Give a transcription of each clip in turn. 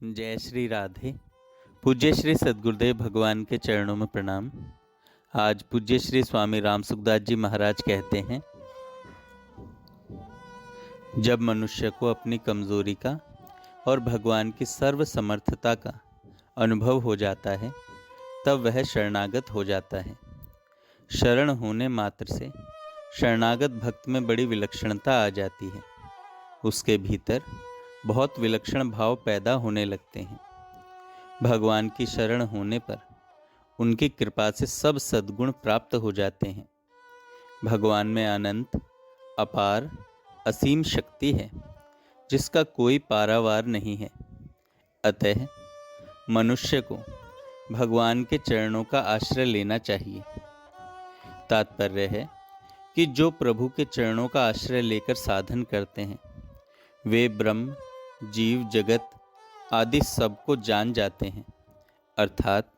जय श्री राधे। पूज्य श्री सद्गुरुदेव भगवान के चरणों में प्रणाम। आज पूज्य श्री स्वामी राम सुखदास जी महाराज कहते हैं, जब मनुष्य को अपनी कमजोरी का और भगवान की सर्व समर्थता का अनुभव हो जाता है, तब वह शरणागत हो जाता है। शरण होने मात्र से शरणागत भक्त में बड़ी विलक्षणता आ जाती है। उसके भीतर बहुत विलक्षण भाव पैदा होने लगते हैं। भगवान की शरण होने पर उनकी कृपा से सब सद्गुण प्राप्त हो जाते हैं। भगवान में अनंत, अपार, असीम शक्ति है, जिसका कोई पारावार नहीं है। अतः मनुष्य को भगवान के चरणों का आश्रय लेना चाहिए। तात्पर्य है कि जो प्रभु के चरणों का आश्रय लेकर साधन करते हैं, वे ब्रह्म, जीव, जगत आदि सबको जान जाते हैं, अर्थात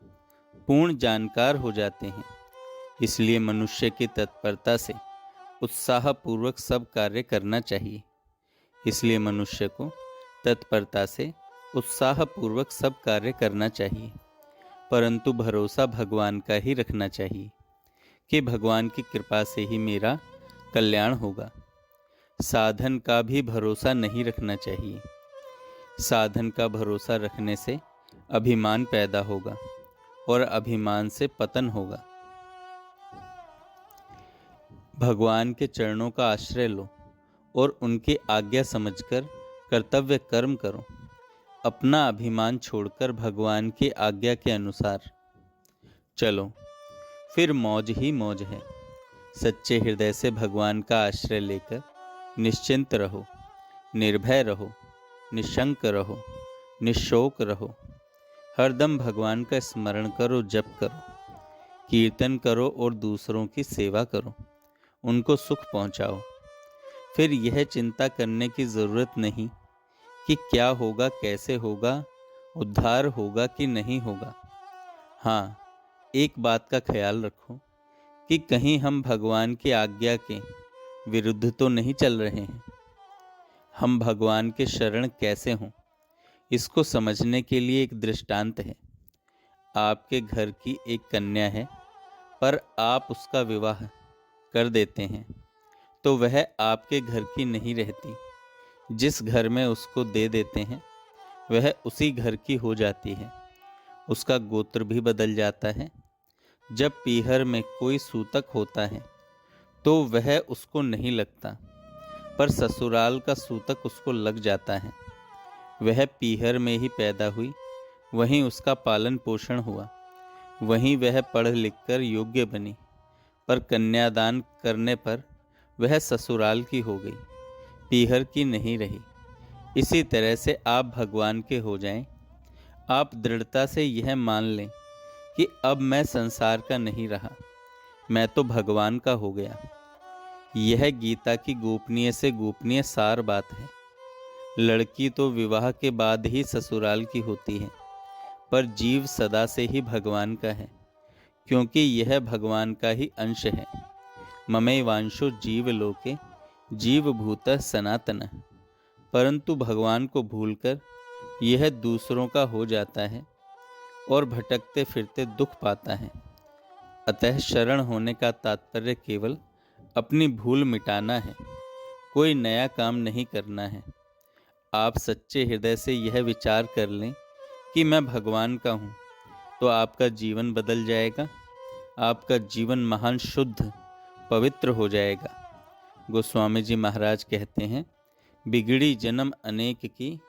पूर्ण जानकार हो जाते हैं। इसलिए मनुष्य की तत्परता से उत्साहपूर्वक सब कार्य करना चाहिए। इसलिए मनुष्य को तत्परता से उत्साहपूर्वक सब कार्य करना चाहिए, परंतु भरोसा भगवान का ही रखना चाहिए कि भगवान की कृपा से ही मेरा कल्याण होगा। साधन का भी भरोसा नहीं रखना चाहिए। साधन का भरोसा रखने से अभिमान पैदा होगा और अभिमान से पतन होगा। भगवान के चरणों का आश्रय लो और उनकी आज्ञा समझकर कर्तव्य कर्म करो। अपना अभिमान छोड़कर भगवान की आज्ञा के अनुसार चलो, फिर मौज ही मौज है। सच्चे हृदय से भगवान का आश्रय लेकर निश्चिंत रहो, निर्भय रहो, निशंक रहो, निशोक रहो। हरदम भगवान का स्मरण करो, जप करो, कीर्तन करो और दूसरों की सेवा करो, उनको सुख पहुंचाओ। फिर यह चिंता करने की ज़रूरत नहीं कि क्या होगा, कैसे होगा, उद्धार होगा कि नहीं होगा। हाँ, एक बात का ख्याल रखो कि कहीं हम भगवान की आज्ञा के विरुद्ध तो नहीं चल रहे हैं। हम भगवान के शरण कैसे हों, इसको समझने के लिए एक दृष्टांत है। आपके घर की एक कन्या है, पर आप उसका विवाह कर देते हैं तो वह आपके घर की नहीं रहती। जिस घर में उसको दे देते हैं वह उसी घर की हो जाती है। उसका गोत्र भी बदल जाता है। जब पीहर में कोई सूतक होता है तो वह उसको नहीं लगता, पर ससुराल का सूतक उसको लग जाता है। वह पीहर में ही पैदा हुई, वहीं उसका पालन पोषण हुआ, वहीं वह पढ़ लिख कर योग्य बनी, पर कन्यादान करने पर वह ससुराल की हो गई, पीहर की नहीं रही। इसी तरह से आप भगवान के हो जाएं। आप दृढ़ता से यह मान लें कि अब मैं संसार का नहीं रहा, मैं तो भगवान का हो गया। यह गीता की गोपनीय से गोपनीय सार बात है। लड़की तो विवाह के बाद ही ससुराल की होती है, पर जीव सदा से ही भगवान का है, क्योंकि यह भगवान का ही अंश है। ममैवांशो जीव लोके जीवभूतः सनातनः। परंतु भगवान को भूलकर यह दूसरों का हो जाता है और भटकते फिरते दुख पाता है। अतः शरण होने का तात्पर्य केवल अपनी भूल मिटाना है, कोई नया काम नहीं करना है। आप सच्चे हृदय से यह विचार कर लें कि मैं भगवान का हूँ, तो आपका जीवन बदल जाएगा। आपका जीवन महान शुद्ध पवित्र हो जाएगा। गोस्वामी जी महाराज कहते हैं, बिगड़ी जन्म अनेक की,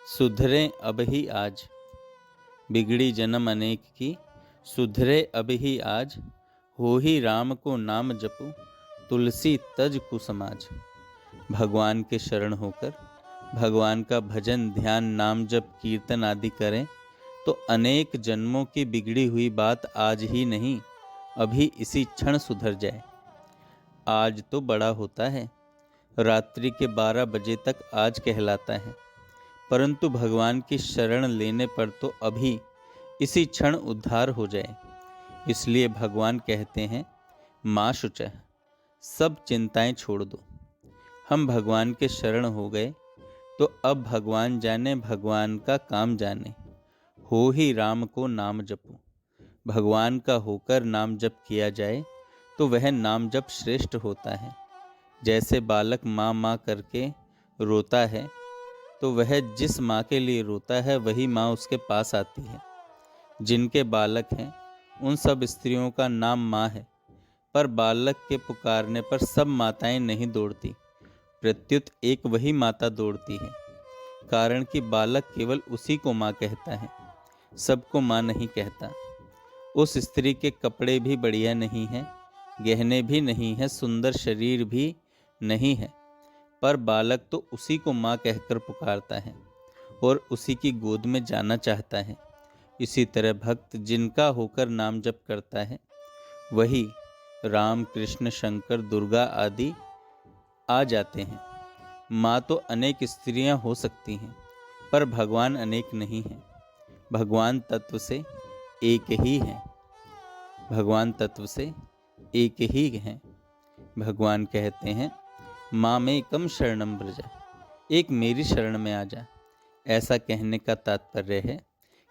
सुधरे अब ही आज। बिगड़ी जन्म अनेक की, सुधरे अब ही आज। हो ही राम को नाम जपो, तुलसी तज कुसमाज। भगवान के शरण होकर भगवान का भजन, ध्यान, नाम जप, कीर्तन आदि करें तो अनेक जन्मों की बिगड़ी हुई बात आज ही नहीं, अभी इसी क्षण सुधर जाए। आज तो बड़ा होता है, रात्रि के 12 बजे तक आज कहलाता है, परंतु भगवान की शरण लेने पर तो अभी इसी क्षण उद्धार हो जाए। इसलिए भगवान कहते हैं, माँ शुचः, सब चिंताएं छोड़ दो। हम भगवान के शरण हो गए तो अब भगवान जाने भगवान का काम जाने, हो ही राम को नाम जपो। भगवान का होकर नाम जप किया जाए तो वह नाम जप श्रेष्ठ होता है। जैसे बालक माँ माँ करके रोता है तो वह जिस माँ के लिए रोता है वही माँ उसके पास आती है। जिनके बालक हैं उन सब स्त्रियों का नाम माँ है, पर बालक के पुकारने पर सब माताएं नहीं दौड़ती, प्रत्युत एक वही माता दौड़ती है। कारण कि बालक केवल उसी को माँ कहता है, सबको माँ नहीं कहता। उस स्त्री के कपड़े भी बढ़िया नहीं हैं, गहने भी नहीं हैं, सुंदर शरीर भी नहीं है, पर बालक तो उसी को माँ कहकर पुकारता है और उसी की गोद में जाना चाहता है। इसी तरह भक्त जिनका होकर नाम जप करता है वही राम कृष्ण शंकर दुर्गा आदि आ जाते हैं। माँ तो अनेक स्त्रियां हो सकती हैं, पर भगवान अनेक नहीं हैं। भगवान तत्व से एक ही हैं। भगवान तत्व से एक ही हैं। भगवान कहते हैं, माँ में कम शरणम ब्रज, एक मेरी शरण में आ जा। ऐसा कहने का तात्पर्य है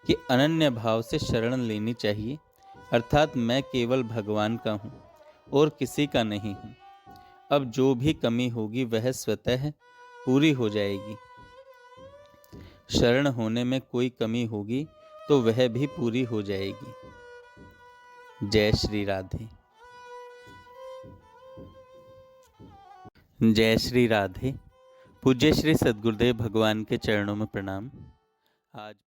कि अनन्य भाव से शरण लेनी चाहिए, अर्थात मैं केवल भगवान का हूँ और किसी का नहीं हूँ। अब जो भी कमी होगी वह स्वतः पूरी हो जाएगी। शरण होने में कोई कमी होगी तो वह भी पूरी हो जाएगी। जय श्री राधे। जय श्री राधे। पूज्य श्री सद्गुरुदेव भगवान के चरणों में प्रणाम। आज